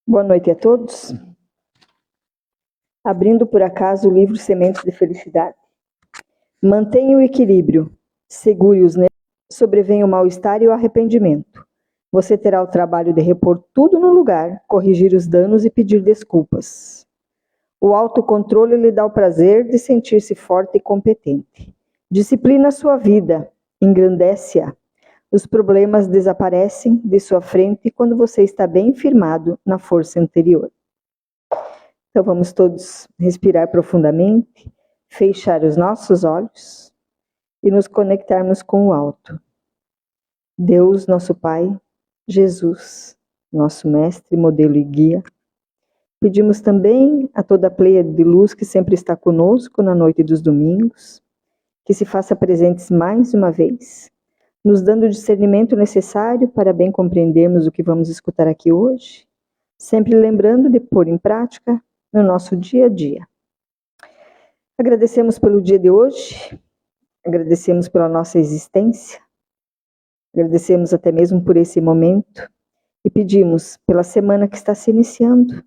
Boa noite a todos. Abrindo por acaso o livro Sementes de Felicidade. Mantenha o equilíbrio, segure os nervos, sobrevém o mal-estar e o arrependimento. Você terá o trabalho de repor tudo no lugar, corrigir os danos e pedir desculpas. O autocontrole lhe dá o prazer de sentir-se forte e competente. Disciplina a sua vida, engrandece-a. Os problemas desaparecem de sua frente quando você está bem firmado na força interior. Então vamos todos respirar profundamente, fechar os nossos olhos e nos conectarmos com o alto. Deus, nosso Pai, Jesus, nosso mestre, modelo e guia. Pedimos também a toda a pleiade de luz que sempre está conosco na noite dos domingos, que se faça presentes mais uma vez, nos dando o discernimento necessário para bem compreendermos o que vamos escutar aqui hoje, sempre lembrando de pôr em prática no nosso dia a dia. Agradecemos pelo dia de hoje, agradecemos pela nossa existência, agradecemos até mesmo por esse momento e pedimos pela semana que está se iniciando,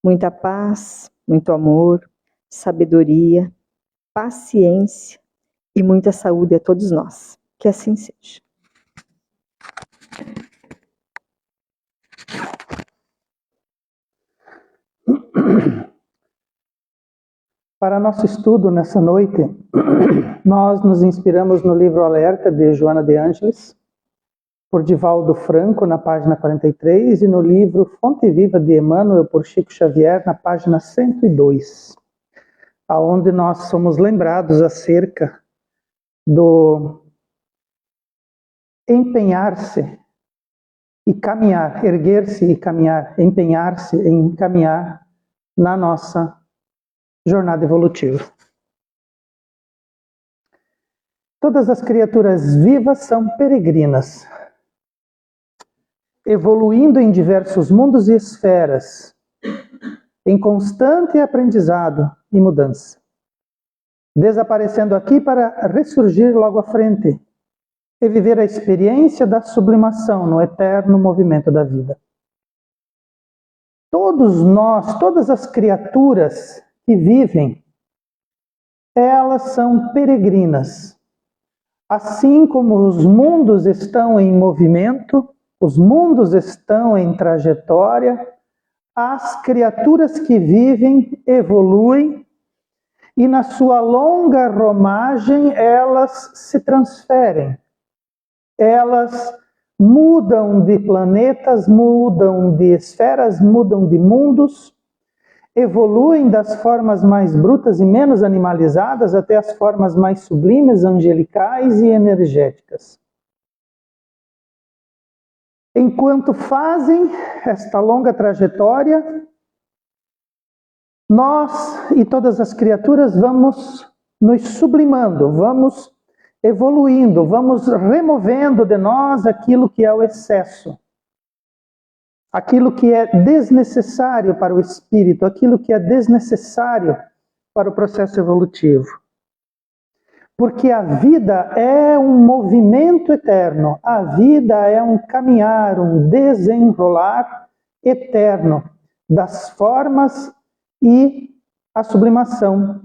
muita paz, muito amor, sabedoria, paciência e muita saúde a todos nós. Que assim seja. Para nosso estudo nessa noite, nós nos inspiramos no livro Alerta, de Joana de Ângeles, por Divaldo Franco, na página 43, e no livro Fonte Viva de Emmanuel, por Chico Xavier, na página 102, aonde nós somos lembrados acerca do empenhar-se e caminhar, erguer-se e caminhar, empenhar-se em caminhar na nossa jornada evolutiva. Todas as criaturas vivas são peregrinas, evoluindo em diversos mundos e esferas, em constante aprendizado e mudança, desaparecendo aqui para ressurgir logo à frente e viver a experiência da sublimação no eterno movimento da vida. Todos nós, todas as criaturas que vivem, elas são peregrinas. Assim como os mundos estão em movimento, os mundos estão em trajetória, as criaturas que vivem evoluem e na sua longa romagem elas se transferem. Elas mudam de planetas, mudam de esferas, mudam de mundos, evoluem das formas mais brutas e menos animalizadas até as formas mais sublimes, angelicais e energéticas. Enquanto fazem esta longa trajetória, nós e todas as criaturas vamos nos sublimando, vamos evoluindo, vamos removendo de nós aquilo que é o excesso. Aquilo que é desnecessário para o espírito, aquilo que é desnecessário para o processo evolutivo. Porque a vida é um movimento eterno, a vida é um caminhar, um desenrolar eterno das formas e a sublimação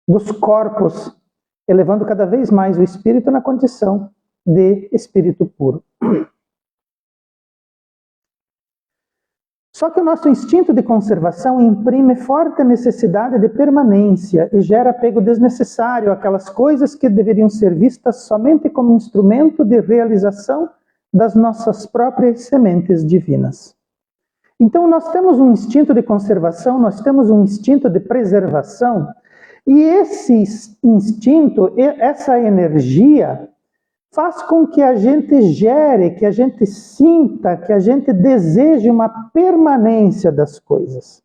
dos corpos, elevando cada vez mais o espírito na condição de espírito puro. Só que o nosso instinto de conservação imprime forte necessidade de permanência e gera apego desnecessário àquelas coisas que deveriam ser vistas somente como instrumento de realização das nossas próprias sementes divinas. Então nós temos um instinto de conservação, nós temos um instinto de preservação, e esse instinto, essa energia, faz com que a gente gere, que a gente sinta, que a gente deseje uma permanência das coisas.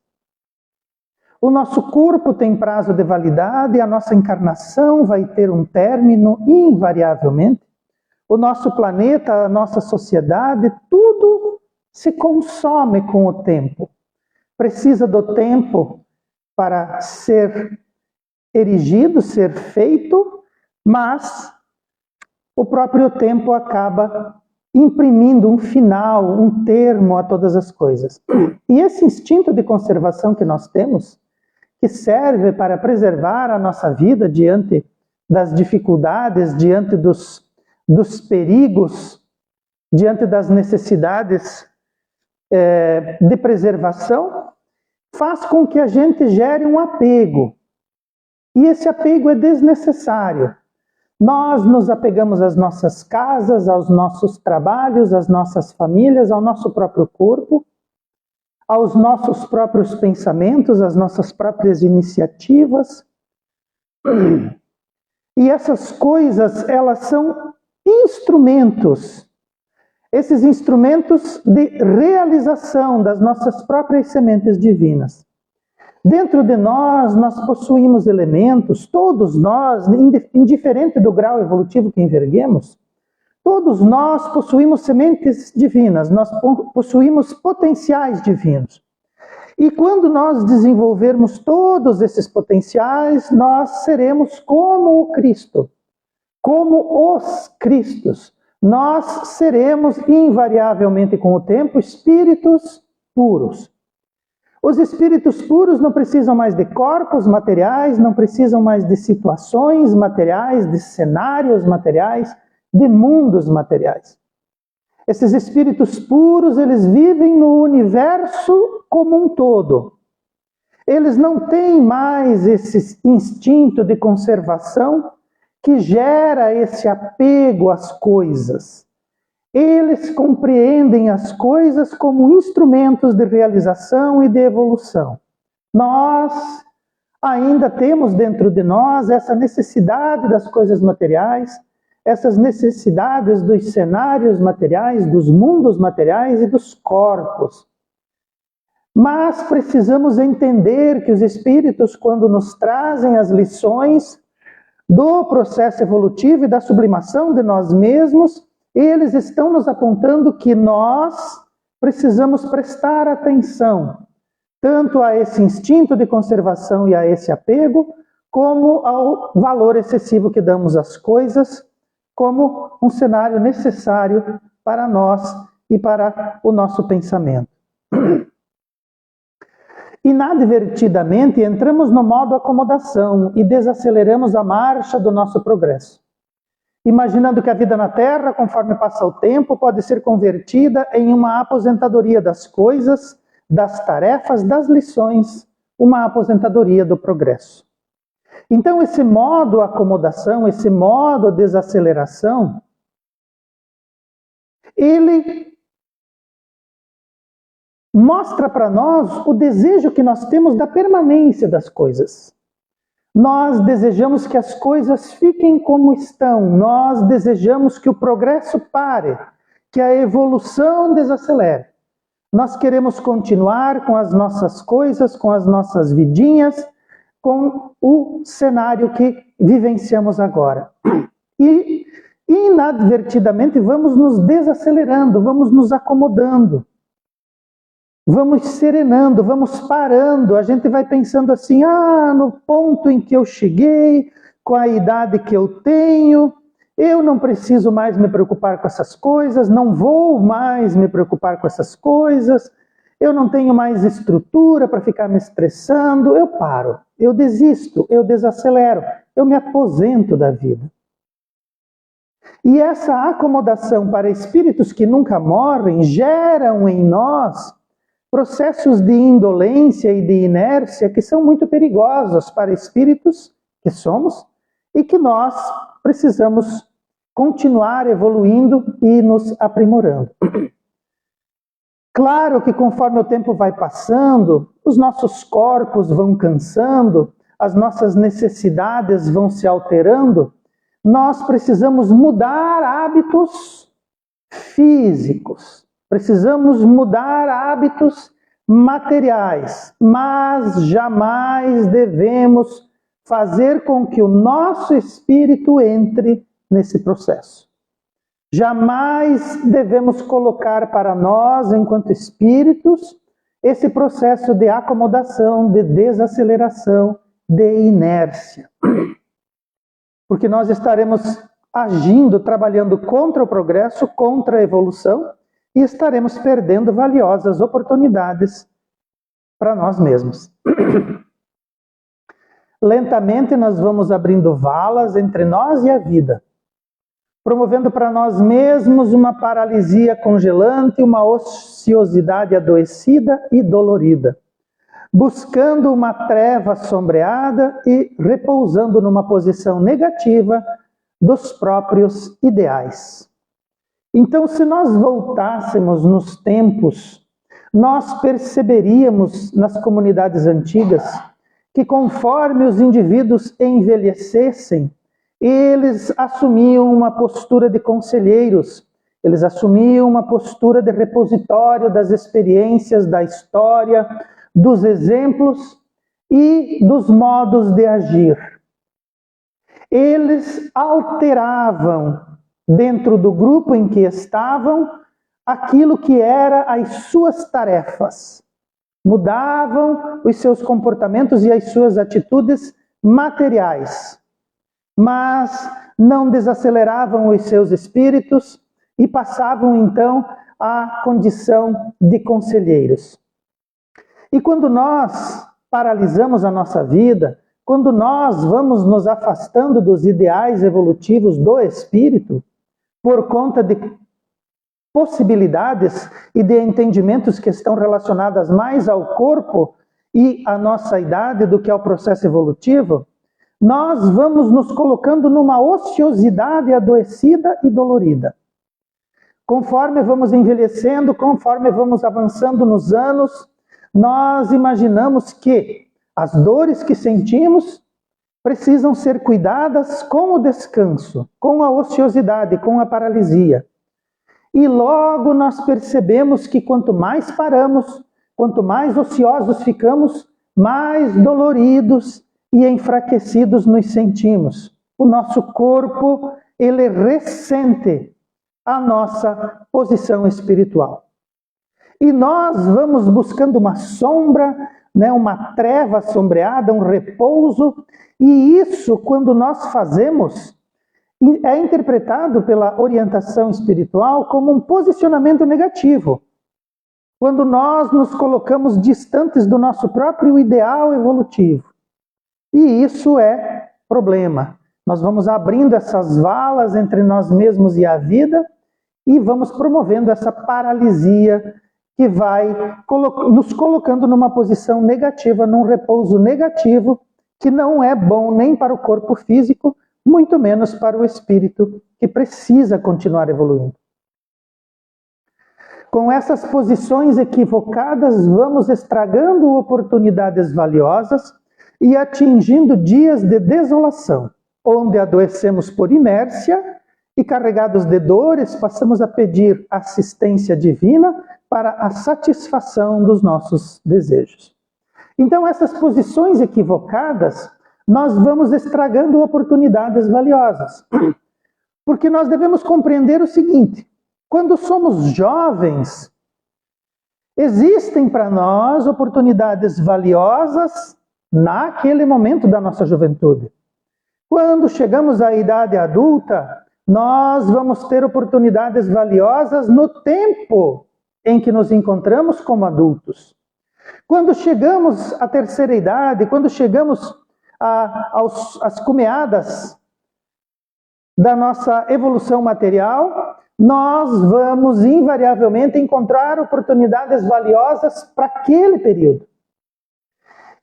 O nosso corpo tem prazo de validade, a nossa encarnação vai ter um término invariavelmente. O nosso planeta, a nossa sociedade, tudo se consome com o tempo. Precisa do tempo para ser erigido, ser feito, mas o próprio tempo acaba imprimindo um final, um termo a todas as coisas. E esse instinto de conservação que nós temos, que serve para preservar a nossa vida diante das dificuldades, diante dos perigos, diante das necessidades de preservação, faz com que a gente gere um apego. E esse apego é desnecessário. Nós nos apegamos às nossas casas, aos nossos trabalhos, às nossas famílias, ao nosso próprio corpo, aos nossos próprios pensamentos, às nossas próprias iniciativas. E essas coisas, elas são instrumentos. Esses instrumentos de realização das nossas próprias sementes divinas. Dentro de nós, nós possuímos elementos, todos nós, indiferente do grau evolutivo que enverguemos, todos nós possuímos sementes divinas, nós possuímos potenciais divinos. E quando nós desenvolvermos todos esses potenciais, nós seremos como o Cristo, como os Cristos. Nós seremos invariavelmente com o tempo espíritos puros. Os espíritos puros não precisam mais de corpos materiais, não precisam mais de situações materiais, de cenários materiais, de mundos materiais. Esses espíritos puros, eles vivem no universo como um todo. Eles não têm mais esse instinto de conservação que gera esse apego às coisas. Eles compreendem as coisas como instrumentos de realização e de evolução. Nós ainda temos dentro de nós essa necessidade das coisas materiais, essas necessidades dos cenários materiais, dos mundos materiais e dos corpos. Mas precisamos entender que os espíritos, quando nos trazem as lições do processo evolutivo e da sublimação de nós mesmos, eles estão nos apontando que nós precisamos prestar atenção tanto a esse instinto de conservação e a esse apego, como ao valor excessivo que damos às coisas, como um cenário necessário para nós e para o nosso pensamento. Inadvertidamente, entramos no modo acomodação e desaceleramos a marcha do nosso progresso, imaginando que a vida na Terra, conforme passa o tempo, pode ser convertida em uma aposentadoria das coisas, das tarefas, das lições, uma aposentadoria do progresso. Então, esse modo acomodação, esse modo desaceleração, ele mostra para nós o desejo que nós temos da permanência das coisas. Nós desejamos que as coisas fiquem como estão, nós desejamos que o progresso pare, que a evolução desacelere. Nós queremos continuar com as nossas coisas, com as nossas vidinhas, com o cenário que vivenciamos agora. E inadvertidamente vamos nos desacelerando, vamos nos acomodando. Vamos serenando, vamos parando, a gente vai pensando assim, no ponto em que eu cheguei, com a idade que eu tenho, eu não preciso mais me preocupar com essas coisas, não vou mais me preocupar com essas coisas, eu não tenho mais estrutura para ficar me estressando, eu paro, eu desisto, eu desacelero, eu me aposento da vida. E essa acomodação para espíritos que nunca morrem geram em nós processos de indolência e de inércia que são muito perigosos para espíritos que somos e que nós precisamos continuar evoluindo e nos aprimorando. Claro que conforme o tempo vai passando, os nossos corpos vão cansando, as nossas necessidades vão se alterando, nós precisamos mudar hábitos físicos. Precisamos mudar hábitos materiais, mas jamais devemos fazer com que o nosso espírito entre nesse processo. Jamais devemos colocar para nós, enquanto espíritos, esse processo de acomodação, de desaceleração, de inércia. Porque nós estaremos agindo, trabalhando contra o progresso, contra a evolução, e estaremos perdendo valiosas oportunidades para nós mesmos. Lentamente nós vamos abrindo valas entre nós e a vida, promovendo para nós mesmos uma paralisia congelante, uma ociosidade adoecida e dolorida, buscando uma treva sombreada e repousando numa posição negativa dos próprios ideais. Então, se nós voltássemos nos tempos, nós perceberíamos nas comunidades antigas que conforme os indivíduos envelhecessem, eles assumiam uma postura de conselheiros, eles assumiam uma postura de repositório das experiências, da história, dos exemplos e dos modos de agir. Eles alteravam, dentro do grupo em que estavam, aquilo que era as suas tarefas. Mudavam os seus comportamentos e as suas atitudes materiais, mas não desaceleravam os seus espíritos e passavam então à condição de conselheiros. E quando nós paralisamos a nossa vida, quando nós vamos nos afastando dos ideais evolutivos do espírito, por conta de possibilidades e de entendimentos que estão relacionadas mais ao corpo e à nossa idade do que ao processo evolutivo, nós vamos nos colocando numa ociosidade adoecida e dolorida. Conforme vamos envelhecendo, conforme vamos avançando nos anos, nós imaginamos que as dores que sentimos precisam ser cuidadas com o descanso, com a ociosidade, com a paralisia. E logo nós percebemos que quanto mais paramos, quanto mais ociosos ficamos, mais doloridos e enfraquecidos nos sentimos. O nosso corpo, ele ressente a nossa posição espiritual. E nós vamos buscando uma sombra, uma treva sombreada, um repouso, e isso, quando nós fazemos, é interpretado pela orientação espiritual como um posicionamento negativo. Quando nós nos colocamos distantes do nosso próprio ideal evolutivo. E isso é problema. Nós vamos abrindo essas valas entre nós mesmos e a vida e vamos promovendo essa paralisia que vai nos colocando numa posição negativa, num repouso negativo, que não é bom nem para o corpo físico, muito menos para o espírito, que precisa continuar evoluindo. Com essas posições equivocadas, vamos estragando oportunidades valiosas e atingindo dias de desolação, onde adoecemos por inércia e, carregados de dores, passamos a pedir assistência divina para a satisfação dos nossos desejos. Então, essas posições equivocadas, nós vamos estragando oportunidades valiosas. Porque nós devemos compreender o seguinte: quando somos jovens, existem para nós oportunidades valiosas naquele momento da nossa juventude. Quando chegamos à idade adulta, nós vamos ter oportunidades valiosas no tempo em que nos encontramos como adultos. Quando chegamos à terceira idade, quando chegamos às cumeadas da nossa evolução material, nós vamos invariavelmente encontrar oportunidades valiosas para aquele período.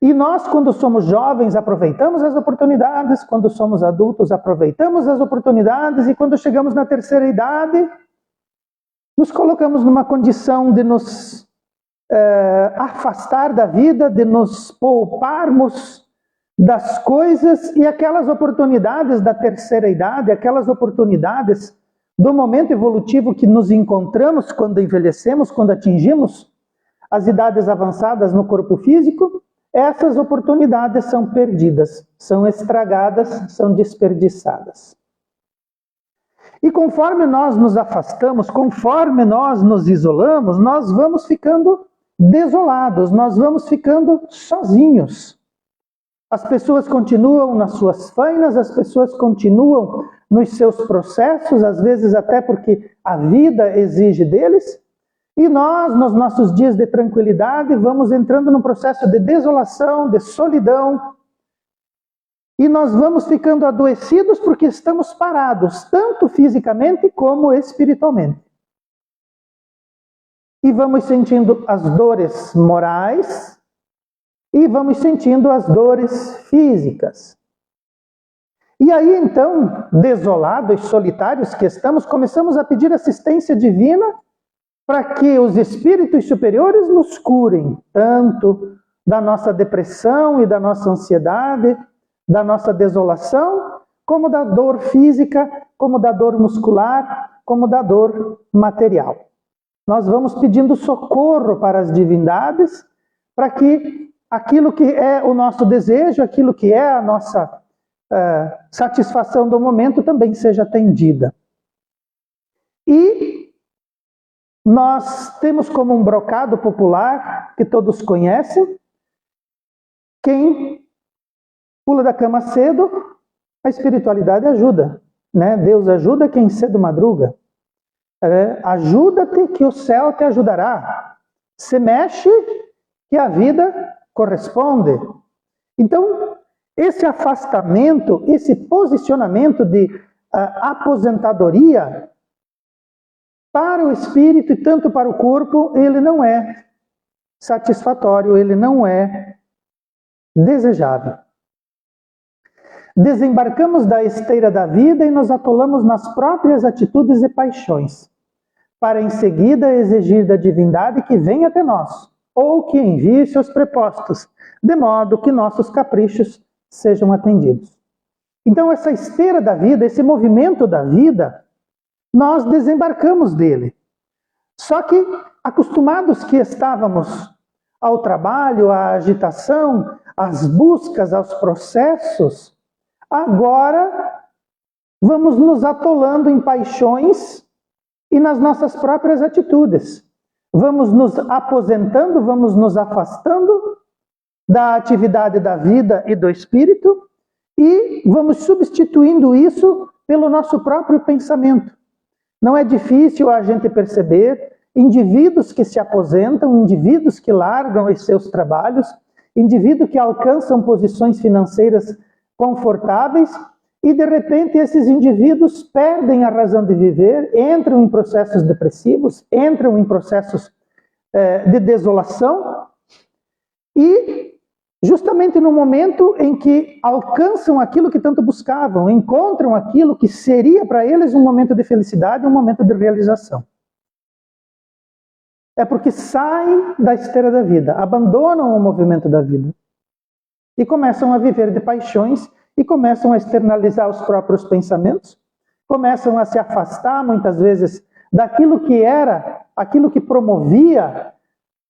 E nós, quando somos jovens, aproveitamos as oportunidades, quando somos adultos, aproveitamos as oportunidades, e quando chegamos na terceira idade, nos colocamos numa condição de nos afastar da vida, de nos pouparmos das coisas, e aquelas oportunidades da terceira idade, aquelas oportunidades do momento evolutivo que nos encontramos quando envelhecemos, quando atingimos as idades avançadas no corpo físico, essas oportunidades são perdidas, são estragadas, são desperdiçadas. E conforme nós nos afastamos, conforme nós nos isolamos, nós vamos ficando desolados, nós vamos ficando sozinhos. As pessoas continuam nas suas fainas, as pessoas continuam nos seus processos, às vezes até porque a vida exige deles, e nós, nos nossos dias de tranquilidade, vamos entrando num processo de desolação, de solidão, e nós vamos ficando adoecidos porque estamos parados, tanto fisicamente como espiritualmente. E vamos sentindo as dores morais e vamos sentindo as dores físicas. E aí então, desolados, solitários que estamos, começamos a pedir assistência divina para que os espíritos superiores nos curem, tanto da nossa depressão e da nossa ansiedade, da nossa desolação, como da dor física, como da dor muscular, como da dor material. Nós vamos pedindo socorro para as divindades, para que aquilo que é o nosso desejo, aquilo que é a nossa satisfação do momento também seja atendida. E nós temos como um brocado popular, que todos conhecem, quem pula da cama cedo, a espiritualidade ajuda, né? Deus ajuda quem cedo madruga. Ajuda-te que o céu te ajudará. Se mexe que a vida corresponde. Então, esse afastamento, esse posicionamento de aposentadoria para o espírito e tanto para o corpo, ele não é satisfatório, ele não é desejável. Desembarcamos da esteira da vida e nos atolamos nas próprias atitudes e paixões, para em seguida exigir da divindade que venha até nós, ou que envie seus prepostos, de modo que nossos caprichos sejam atendidos. Então essa esteira da vida, esse movimento da vida, nós desembarcamos dele. Só que, acostumados que estávamos ao trabalho, à agitação, às buscas, aos processos, agora vamos nos atolando em paixões e nas nossas próprias atitudes. Vamos nos aposentando, vamos nos afastando da atividade da vida e do espírito e vamos substituindo isso pelo nosso próprio pensamento. Não é difícil a gente perceber indivíduos que se aposentam, indivíduos que largam os seus trabalhos, indivíduos que alcançam posições financeiras confortáveis e de repente esses indivíduos perdem a razão de viver, entram em processos depressivos, entram em processos de desolação e justamente no momento em que alcançam aquilo que tanto buscavam, encontram aquilo que seria para eles um momento de felicidade, um momento de realização. É porque saem da esteira da vida, abandonam o movimento da vida e começam a viver de paixões e começam a externalizar os próprios pensamentos, começam a se afastar muitas vezes daquilo que era, aquilo que promovia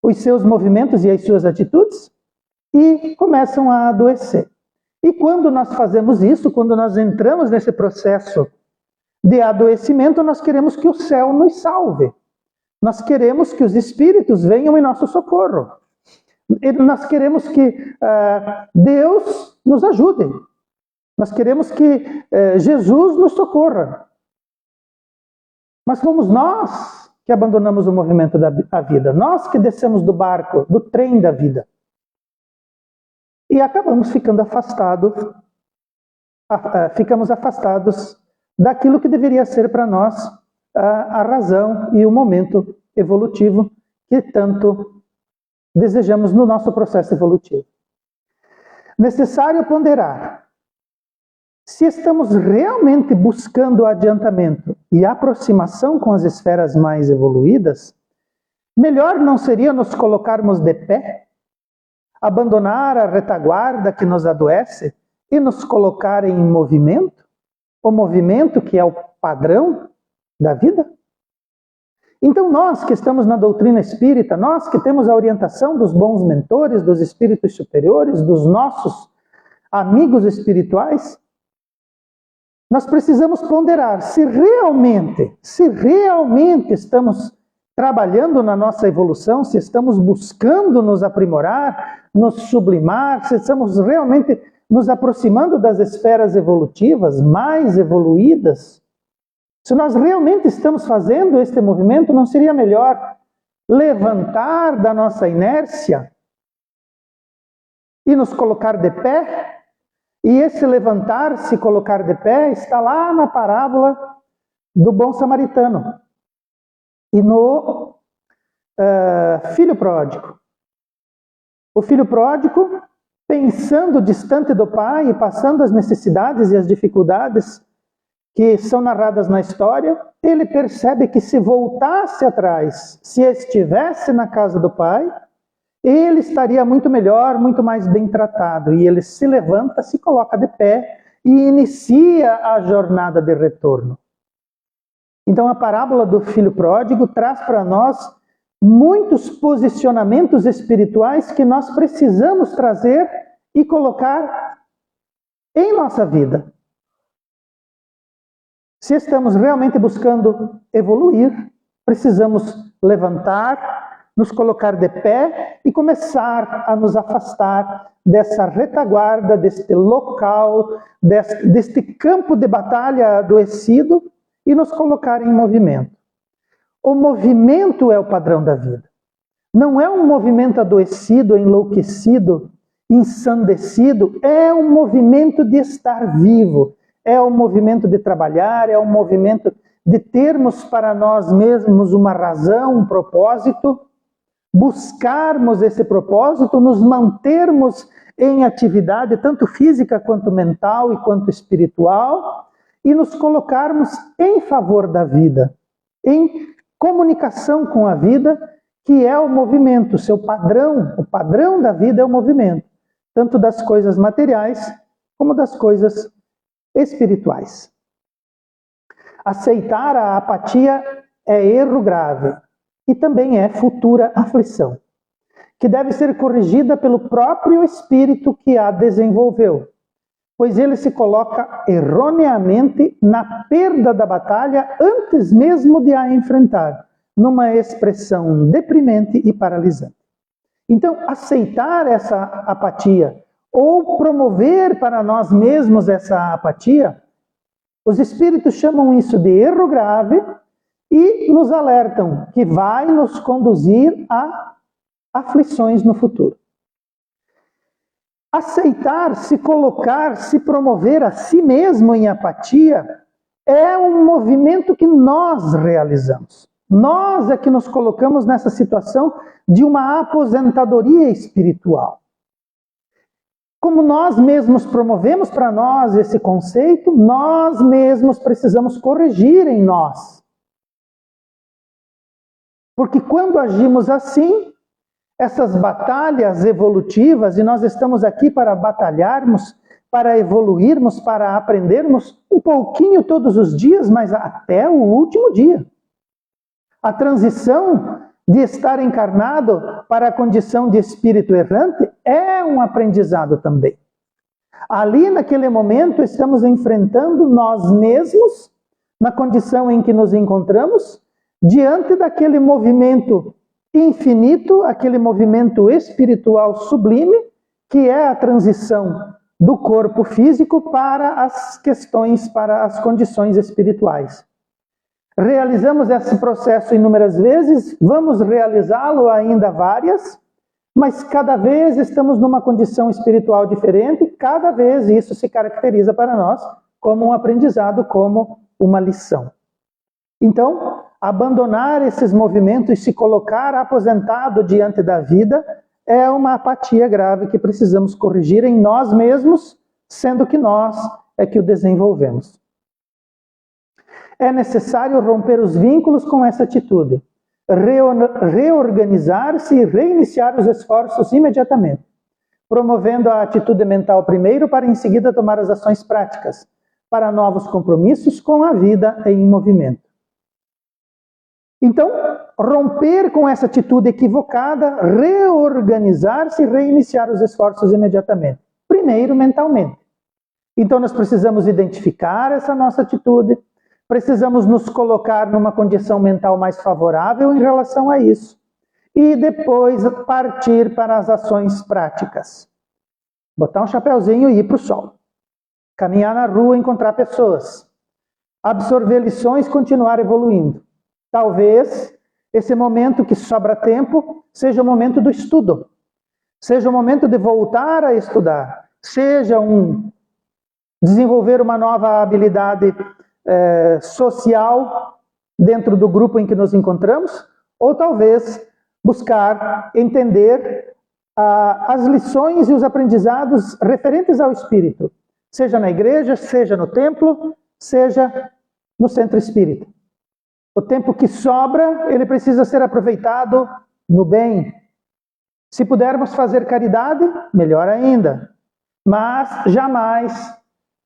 os seus movimentos e as suas atitudes e começam a adoecer. E quando nós fazemos isso, quando nós entramos nesse processo de adoecimento, nós queremos que o céu nos salve. Nós queremos que os espíritos venham em nosso socorro. Nós queremos que Deus nos ajude. Nós queremos que Jesus nos socorra. Mas fomos nós que abandonamos o movimento da vida. Nós que descemos do barco, do trem da vida. E acabamos ficando afastados daquilo que deveria ser para nós a razão e o momento evolutivo que tanto desejamos no nosso processo evolutivo. Necessário ponderar se estamos realmente buscando adiantamento e aproximação com as esferas mais evoluídas. Melhor não seria nos colocarmos de pé, abandonar a retaguarda que nos adoece e nos colocar em movimento, o movimento que é o padrão da vida? Então nós que estamos na doutrina espírita, nós que temos a orientação dos bons mentores, dos espíritos superiores, dos nossos amigos espirituais, nós precisamos ponderar se realmente estamos trabalhando na nossa evolução, se estamos buscando nos aprimorar, nos sublimar, se estamos realmente nos aproximando das esferas evolutivas, mais evoluídas, se nós realmente estamos fazendo este movimento, não seria melhor levantar da nossa inércia e nos colocar de pé? E esse levantar, se colocar de pé, está lá na parábola do bom samaritano e no filho pródigo. O filho pródigo, pensando distante do pai e passando as necessidades e as dificuldades que são narradas na história, ele percebe que se voltasse atrás, se estivesse na casa do pai, ele estaria muito melhor, muito mais bem tratado. E ele se levanta, se coloca de pé e inicia a jornada de retorno. Então a parábola do filho pródigo traz para nós muitos posicionamentos espirituais que nós precisamos trazer e colocar em nossa vida. Se estamos realmente buscando evoluir, precisamos levantar, nos colocar de pé e começar a nos afastar dessa retaguarda, deste local, deste campo de batalha adoecido e nos colocar em movimento. O movimento é o padrão da vida. Não é um movimento adoecido, enlouquecido, ensandecido, é um movimento de estar vivo. É o movimento de trabalhar, é o movimento de termos para nós mesmos uma razão, um propósito, buscarmos esse propósito, nos mantermos em atividade, tanto física quanto mental e quanto espiritual, e nos colocarmos em favor da vida, em comunicação com a vida, que é o movimento, seu padrão, o padrão da vida é o movimento, tanto das coisas materiais como das coisas espirituais. Aceitar a apatia é erro grave e também é futura aflição, que deve ser corrigida pelo próprio espírito que a desenvolveu, pois ele se coloca erroneamente na perda da batalha antes mesmo de a enfrentar, numa expressão deprimente e paralisante. Então, aceitar essa apatia ou promover para nós mesmos essa apatia, os espíritos chamam isso de erro grave e nos alertam que vai nos conduzir a aflições no futuro. Aceitar, se colocar, se promover a si mesmo em apatia é um movimento que nós realizamos. Nós é que nos colocamos nessa situação de uma aposentadoria espiritual. Como nós mesmos promovemos para nós esse conceito, nós mesmos precisamos corrigir em nós. Porque quando agimos assim, essas batalhas evolutivas, e nós estamos aqui para batalharmos, para evoluirmos, para aprendermos um pouquinho todos os dias, mas até o último dia. A transição de estar encarnado para a condição de espírito errante é um aprendizado também. Ali, naquele momento, estamos enfrentando nós mesmos, na condição em que nos encontramos, diante daquele movimento infinito, aquele movimento espiritual sublime, que é a transição do corpo físico para as questões, para as condições espirituais. Realizamos esse processo inúmeras vezes, vamos realizá-lo ainda várias, mas cada vez estamos numa condição espiritual diferente, cada vez isso se caracteriza para nós como um aprendizado, como uma lição. Então, abandonar esses movimentos e se colocar aposentado diante da vida é uma apatia grave que precisamos corrigir em nós mesmos, sendo que nós é que o desenvolvemos. É necessário romper os vínculos com essa atitude, reorganizar-se e reiniciar os esforços imediatamente, promovendo a atitude mental primeiro para em seguida tomar as ações práticas, para novos compromissos com a vida em movimento. Então, romper com essa atitude equivocada, reorganizar-se e reiniciar os esforços imediatamente, primeiro mentalmente. Então nós precisamos identificar essa nossa atitude, precisamos nos colocar numa condição mental mais favorável em relação a isso. E depois partir para as ações práticas. Botar um chapéuzinho e ir para o sol. Caminhar na rua, encontrar pessoas. Absorver lições, continuar evoluindo. Talvez esse momento que sobra tempo seja o momento do estudo. Seja o momento de voltar a estudar. Seja desenvolver uma nova habilidade social dentro do grupo em que nos encontramos. Ou talvez buscar entender as lições e os aprendizados referentes ao espírito, seja na igreja, seja no templo, seja no centro espírita. O tempo que sobra, ele precisa ser aproveitado no bem. Se pudermos fazer caridade, melhor ainda. Mas jamais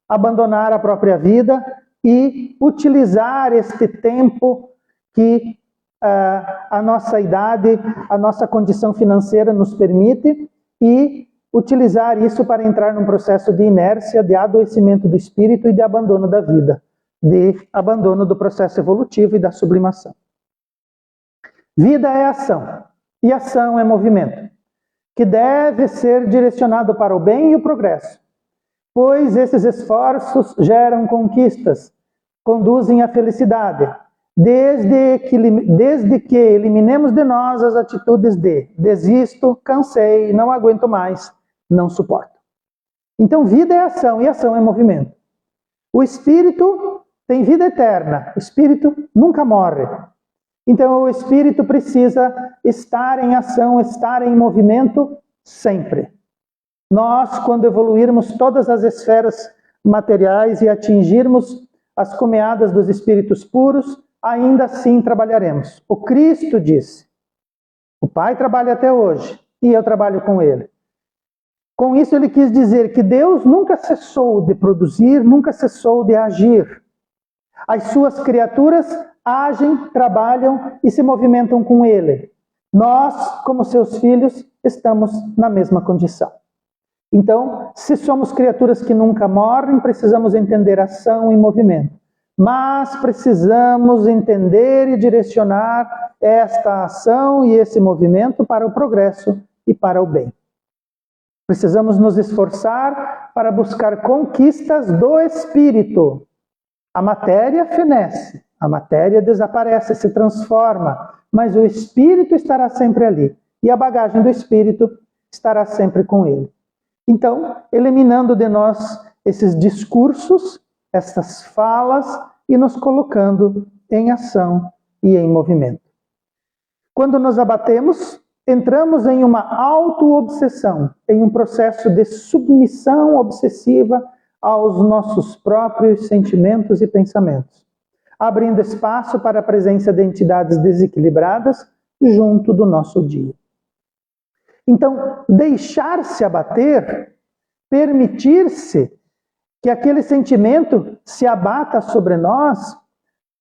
abandonar a própria vida e utilizar este tempo que a nossa idade, a nossa condição financeira nos permite e utilizar isso para entrar num processo de inércia, de adoecimento do espírito e de abandono da vida, de abandono do processo evolutivo e da sublimação. Vida é ação, e ação é movimento, que deve ser direcionado para o bem e o progresso, pois esses esforços geram conquistas, conduzem à felicidade, desde que eliminemos de nós as atitudes de desisto, cansei, não aguento mais, não suporto. Então, vida é ação e ação é movimento. O espírito tem vida eterna, o espírito nunca morre. Então, o espírito precisa estar em ação, estar em movimento sempre. Nós, quando evoluirmos todas as esferas materiais e atingirmos as comeadas dos espíritos puros, ainda assim trabalharemos. O Cristo disse, o Pai trabalha até hoje, e eu trabalho com Ele. Com isso ele quis dizer que Deus nunca cessou de produzir, nunca cessou de agir. As suas criaturas agem, trabalham e se movimentam com Ele. Nós, como seus filhos, estamos na mesma condição. Então, se somos criaturas que nunca morrem, precisamos entender ação e movimento. Mas precisamos entender e direcionar esta ação e esse movimento para o progresso e para o bem. Precisamos nos esforçar para buscar conquistas do espírito. A matéria fenece, a matéria desaparece, se transforma, mas o espírito estará sempre ali. E a bagagem do espírito estará sempre com ele. Então, eliminando de nós esses discursos, essas falas, e nos colocando em ação e em movimento. Quando nos abatemos, entramos em uma auto-obsessão, em um processo de submissão obsessiva aos nossos próprios sentimentos e pensamentos, abrindo espaço para a presença de entidades desequilibradas junto do nosso dia. Então, deixar-se abater, permitir-se que aquele sentimento se abata sobre nós,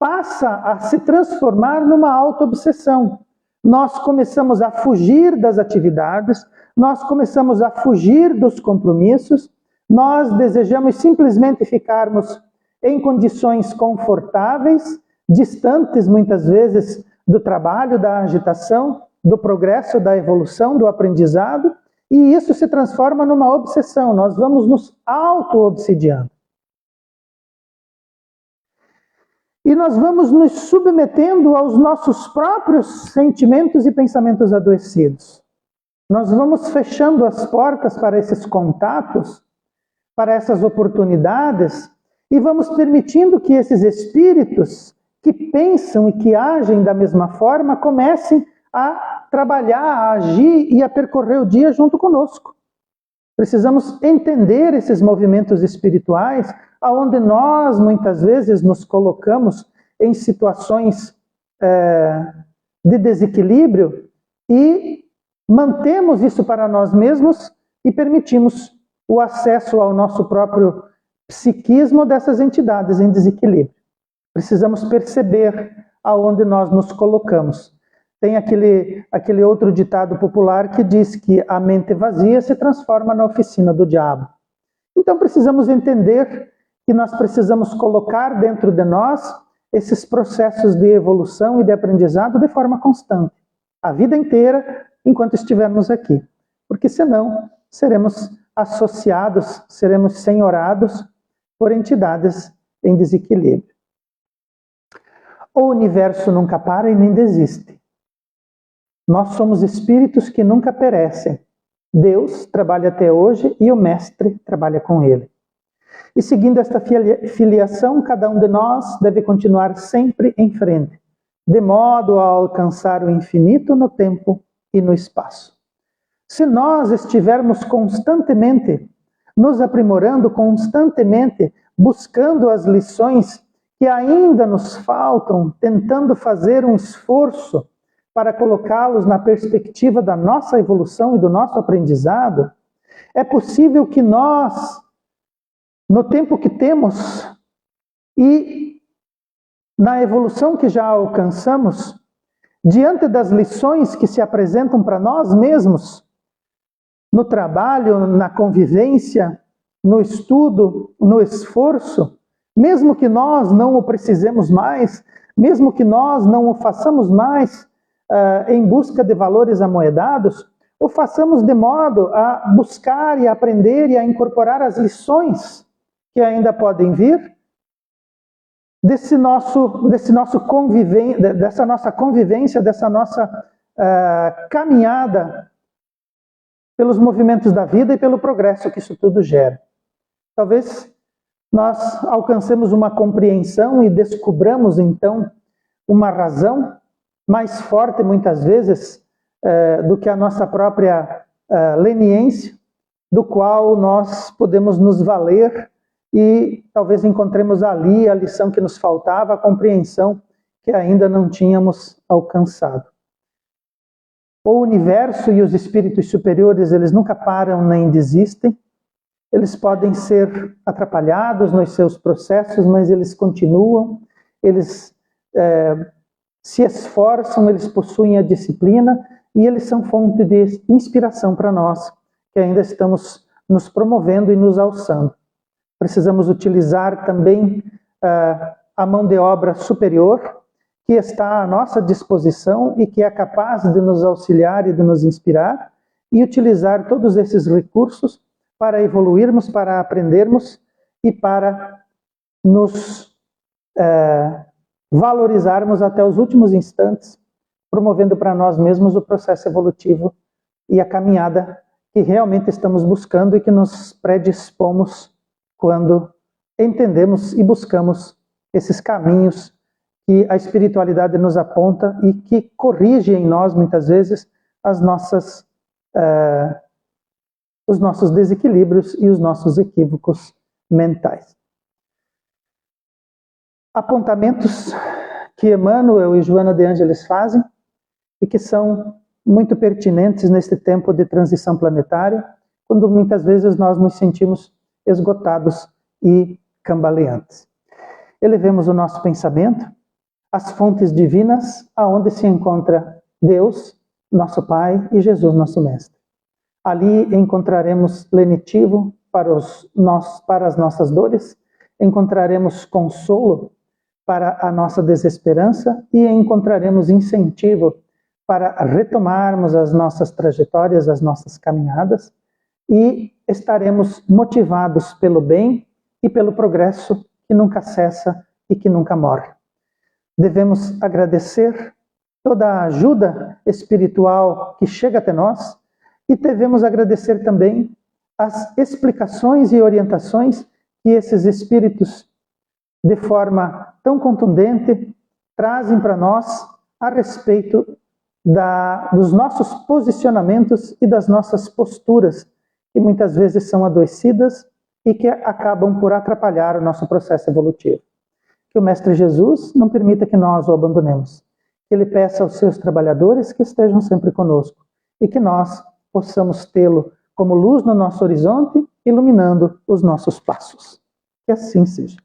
passa a se transformar numa auto-obsessão. Nós começamos a fugir das atividades, nós começamos a fugir dos compromissos, nós desejamos simplesmente ficarmos em condições confortáveis, distantes muitas vezes do trabalho, da agitação, do progresso, da evolução, do aprendizado, e isso se transforma numa obsessão, nós vamos nos auto-obsidiando. E nós vamos nos submetendo aos nossos próprios sentimentos e pensamentos adoecidos. Nós vamos fechando as portas para esses contatos, para essas oportunidades, e vamos permitindo que esses espíritos que pensam e que agem da mesma forma comecem a trabalhar, a agir e a percorrer o dia junto conosco. Precisamos entender esses movimentos espirituais, aonde nós muitas vezes nos colocamos em situações de desequilíbrio e mantemos isso para nós mesmos e permitimos o acesso ao nosso próprio psiquismo dessas entidades em desequilíbrio. Precisamos perceber aonde nós nos colocamos. Tem aquele outro ditado popular que diz que a mente vazia se transforma na oficina do diabo. Então precisamos entender que nós precisamos colocar dentro de nós esses processos de evolução e de aprendizado de forma constante, a vida inteira, enquanto estivermos aqui. Porque senão seremos associados, seremos senhorados por entidades em desequilíbrio. O universo nunca para e nem desiste. Nós somos espíritos que nunca perecem. Deus trabalha até hoje e o Mestre trabalha com ele. E seguindo esta filiação, cada um de nós deve continuar sempre em frente, de modo a alcançar o infinito no tempo e no espaço. Se nós estivermos constantemente nos aprimorando, constantemente buscando as lições que ainda nos faltam, tentando fazer um esforço para colocá-los na perspectiva da nossa evolução e do nosso aprendizado, é possível que nós, no tempo que temos e na evolução que já alcançamos, diante das lições que se apresentam para nós mesmos, no trabalho, na convivência, no estudo, no esforço, mesmo que nós não o precisemos mais, mesmo que nós não o façamos mais em busca de valores amoedados, o façamos de modo a buscar e a aprender e a incorporar as lições que ainda podem vir dessa nossa convivência, dessa nossa caminhada pelos movimentos da vida e pelo progresso que isso tudo gera. Talvez nós alcancemos uma compreensão e descobramos então uma razão mais forte muitas vezes do que a nossa própria leniência, do qual nós podemos nos valer e talvez encontremos ali a lição que nos faltava, a compreensão que ainda não tínhamos alcançado. O universo e os espíritos superiores, eles nunca param nem desistem. Eles podem ser atrapalhados nos seus processos, mas eles continuam, eles se esforçam, eles possuem a disciplina e eles são fonte de inspiração para nós, que ainda estamos nos promovendo e nos alçando. Precisamos utilizar também a mão de obra superior, que está à nossa disposição e que é capaz de nos auxiliar e de nos inspirar, e utilizar todos esses recursos para evoluirmos, para aprendermos e para nos valorizarmos até os últimos instantes, promovendo para nós mesmos o processo evolutivo e a caminhada que realmente estamos buscando e que nos predispomos quando entendemos e buscamos esses caminhos que a espiritualidade nos aponta e que corrige em nós, muitas vezes, os nossos desequilíbrios e os nossos equívocos mentais. Apontamentos que Emmanuel e Joana de Ângeles fazem e que são muito pertinentes neste tempo de transição planetária, quando muitas vezes nós nos sentimos esgotados e cambaleantes. Elevemos o nosso pensamento às fontes divinas, aonde se encontra Deus, nosso Pai, e Jesus, nosso Mestre. Ali encontraremos lenitivo para as nossas dores, encontraremos consolo para a nossa desesperança e encontraremos incentivo para retomarmos as nossas trajetórias, as nossas caminhadas, e estaremos motivados pelo bem e pelo progresso que nunca cessa e que nunca morre. Devemos agradecer toda a ajuda espiritual que chega até nós e devemos agradecer também as explicações e orientações que esses espíritos, de forma tão contundente, trazem para nós a respeito dos nossos posicionamentos e das nossas posturas, que muitas vezes são adoecidas e que acabam por atrapalhar o nosso processo evolutivo. Que o Mestre Jesus não permita que nós o abandonemos. Que Ele peça aos seus trabalhadores que estejam sempre conosco e que nós possamos tê-lo como luz no nosso horizonte, iluminando os nossos passos. Que assim seja.